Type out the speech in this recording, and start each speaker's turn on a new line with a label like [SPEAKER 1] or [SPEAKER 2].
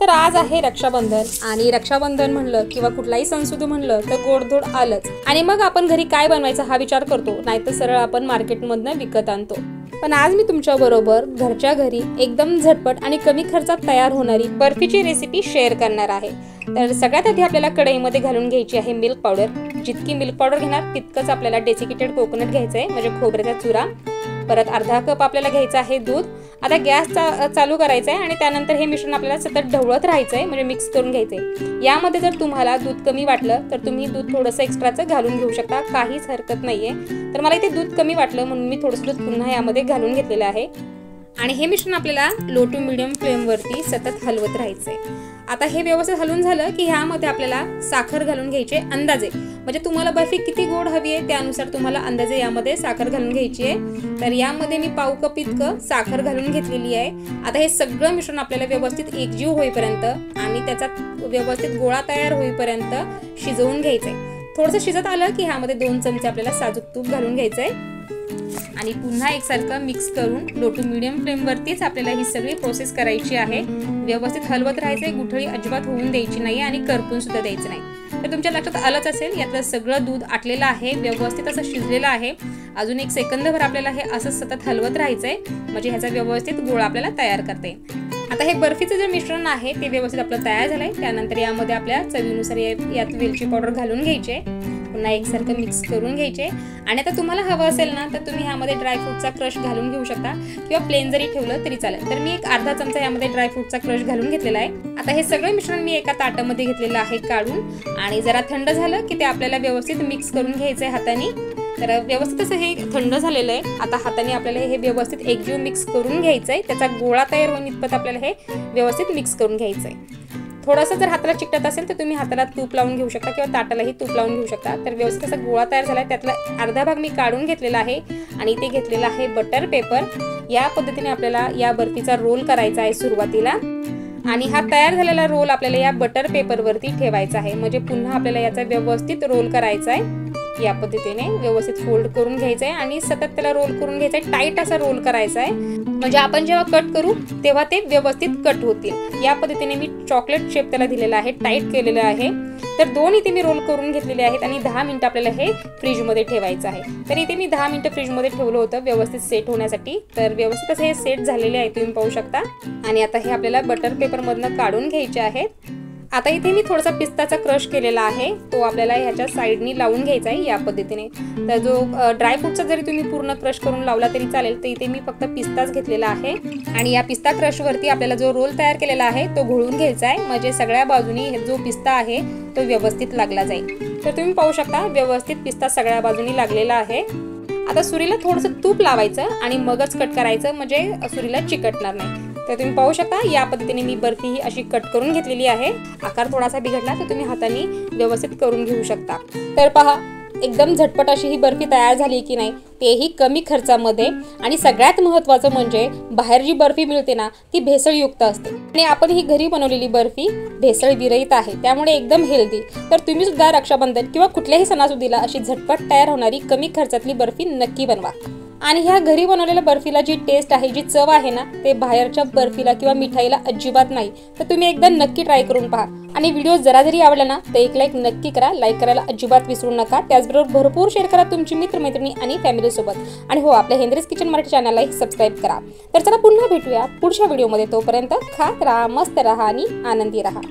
[SPEAKER 1] तर आज आहे रक्षाबंधन आणि रक्षाबंधन म्हणलं किंवा कुठलाही सणसुद म्हणलं तर गोडधोड आलंच। आणि मग आपण घरी काय बनवायचं हा विचार करतो, नाहीतर सरळ आपण मार्केटमधनं विकत आणतो। पण आज मी तुमच्या बरोबर घरच्या घरी एकदम झटपट आणि कमी खर्चात तयार होणारी बर्फीची रेसिपी शेअर करणार आहे। तर सगळ्यात आधी आपल्याला कढईमध्ये घालून घ्यायची आहे मिल्क पावडर। जितकी मिल्क पावडर घेणार तितकंच आपल्याला डेसिकेटेड कोकोनट घ्यायचं आहे, म्हणजे खोबऱ्याचा चुरा। परत अर्धा कप आपल्याला घ्यायचं आहे दूध। आता गॅस चालू करायचा आहे आणि त्यानंतर हे मिश्रण आपल्याला सतत ढवळत राहायचं आहे, म्हणजे मिक्स करून घ्यायचं आहे। यामध्ये जर तुम्हाला दूध कमी वाटलं तर तुम्ही दूध थोडंसं एक्स्ट्राचं घालून घेऊ शकता, काहीच हरकत नाहीये। तर मला इथे दूध कमी वाटलं म्हणून मी थोडंसं दूध पुन्हा यामध्ये घालून घेतलेलं आहे आणि हे मिश्रण आपल्याला लो टू मीडियम फ्लेम वरती सतत हलवत राहायचंय। आता हे व्यवस्थित हलवून झालं की ह्यामध्ये आपल्याला साखर घालून घ्यायची आहे अंदाजे, म्हणजे तुम्हाला बर्फी किती गोड हवी आहे त्यानुसार तुम्हाला अंदाजे यामध्ये साखर घालून घ्यायची आहे। तर यामध्ये मी पाव कप इतकं साखर घालून घेतलेली आहे। आता हे सगळं मिश्रण आपल्याला व्यवस्थित एकजीव होईपर्यंत आणि त्याचा व्यवस्थित गोळा तयार होईपर्यंत शिजवून घ्यायचंय। थोडंसं शिजत आलं की ह्यामध्ये 2 चमचे आपल्याला साजूक तूप घालून घ्यायचंय आणि पुन्हा एकसारखं मिक्स करून लो टू मीडियम फ्लेम वरतीच आपल्याला ही सगळी प्रोसेस करायची आहे। व्यवस्थित हलवत राहायचंय, गुठळी अजिबात होऊन द्यायची नाही आणि करपून सुद्धा द्यायचं नाही। तर तुमच्या लक्षात आलंच असेल यातलं सगळं दूध आटलेलं आहे, व्यवस्थित असं शिजलेलं आहे। अजून 1 सेकंदभर आपल्याला हे असं सतत हलवत राहायचंय, म्हणजे ह्याचा व्यवस्थित गोळा आपल्याला तयार करता येईल। आता हे बर्फीचं जे मिश्रण आहे ते व्यवस्थित आपलं तयार झालंय। त्यानंतर यामध्ये आपल्या चवीनुसार यात वेलची पावडर घालून घ्यायची, पुन्हा एकसारखं मिक्स करून घ्यायचे। आणि आता तुम्हाला हवं असेल ना तर तुम्ही ह्यामध्ये ड्रायफ्रूटचा क्रश घालून घेऊ शकता किंवा प्लेन जरी ठेवलं तरी चालेल। तर मी एक अर्धा चमचा यामध्ये ड्रायफ्रूटचा क्रश घालून घेतलेला आहे। आता हे सगळं मिश्रण मी एका ताटामध्ये घेतलेलं आहे काढून, आणि जरा थंड झालं की ते आपल्याला व्यवस्थित मिक्स करून घ्यायचंय हाताने। तर व्यवस्थित असं हे थंड झालेलं आहे। आता हाताने आपल्याला हे व्यवस्थित एकजीव मिक्स करून घ्यायचंय, त्याचा गोळा तयार होऊन इतपत आपल्याला हे व्यवस्थित मिक्स करून घ्यायचंय। थोडंसं जर हाताला चिकटत असेल तर तुम्ही हाताला तूप लावून घेऊ शकता किंवा ताटालाही तूप लावून घेऊ शकता। तर व्यवस्थित असा गोळा तयार झाला, त्यातला अर्धा भाग मी काढून घेतलेला आहे आणि इथे घेतलेला आहे बटर पेपर। या पद्धतीने आपल्याला या बर्फीचा रोल करायचा आहे सुरुवातीला, आणि हा तयार झालेला रोल आपल्याला या बटर पेपर वरती ठेवायचा आहे, म्हणजे पुन्हा आपल्याला याचा व्यवस्थित रोल करायचा आहे। या पद्धतीने व्यवस्थित फोल्ड करून घ्यायचं आहे आणि सतत त्याला रोल करून घ्यायचं आहे, टाईट असा रोल करायचा आहे, म्हणजे आपण जेव्हा कट करू तेव्हा ते व्यवस्थित कट होतील। या पद्धतीने मी चॉकलेट शेप त्याला दिलेला आहे, टाईट केलेलं आहे। तर 2 इथे मी रोल करून घेतलेले आहेत आणि 10 मिनिटं आपल्याला हे फ्रीज मध्ये ठेवायचं आहे। तर इथे मी 10 मिनिटं फ्रीज मध्ये ठेवलं होतं व्यवस्थित सेट होण्यासाठी। तर व्यवस्थित असे हे सेट झालेले आहे, तुम्ही पाहू शकता। आणि आता हे आपल्याला बटर पेपर मधनं काढून घ्यायचे आहेत। आता इथे मी थोडासा पिस्ताचा क्रश केलेला आहे, तो आपल्याला ह्याच्या साईडनी लावून घ्यायचा आहे या पद्धतीने। तर जो ड्रायफ्रूटचा जरी तुम्ही पूर्ण क्रश करून लावला तरी चालेल, तर इथे मी फक्त पिस्ताच घेतलेला आहे। आणि या पिस्ता क्रश वरती आपल्याला जो रोल तयार केलेला आहे तो घोळून घ्यायचा आहे, म्हणजे सगळ्या बाजूनी जो पिस्ता आहे तो व्यवस्थित लागला जाईल। तर तुम्ही पाहू शकता व्यवस्थित पिस्ता सगळ्या बाजूनी लागलेला आहे। आता सुरीला थोडंसं तूप लावायचं आणि मगच कट करायचं, म्हणजे सुरीला चिकटणार नाही। तर तुम्ही पाहू शकता या पद्धतीने मी बर्फी ही अशी कट करून घेतलेली आहे। आकार थोडासा बिघडला तर तुम्ही हाताने व्यवस्थित करून घेऊ शकता। तर पहा एकदम झटपट अशी ही बर्फी तयार झाली की नाही, तेही कमी खर्चामध्ये। आणि सगळ्यात महत्त्वाचं म्हणजे बाहेर जी बर्फी मिळते ना ती भेसळयुक्त असते, आणि आपण ही घरी बनवलेली बर्फी भेसळ विरहित आहे, त्यामुळे एकदम हेल्दी। तर तुम्ही सुद्धा रक्षाबंधन किंवा कुठल्याही सणासुदीला अशी झटपट तयार होणारी कमी खर्चातली बर्फी नक्की बनवा। आणि ह्या घरी बनवलेल्या बर्फीला जी टेस्ट आहे, जी चव आहे ना, ते बाहेरच्या बर्फीला किंवा मिठाईला अजिबात नाही। तर तुम्ही एकदा नक्की ट्राय करून पहा। आणि व्हिडिओ जरा जरी आवडला ना तर एक लाईक नक्की करा, लाईक करायला अजिबात विसरू नका। त्याचबरोबर भरपूर शेअर करा तुमची मित्रमैत्रिणी आणि फॅमिली सोबत। आणि हो, आपल्या हेनरीज किचन मराठी चॅनलला सबस्क्राईब करा। तर चला पुन्हा भेटूया पुढच्या व्हिडिओमध्ये, तोपर्यंत खात राहा, मस्त राहा आणि आनंदी राहा।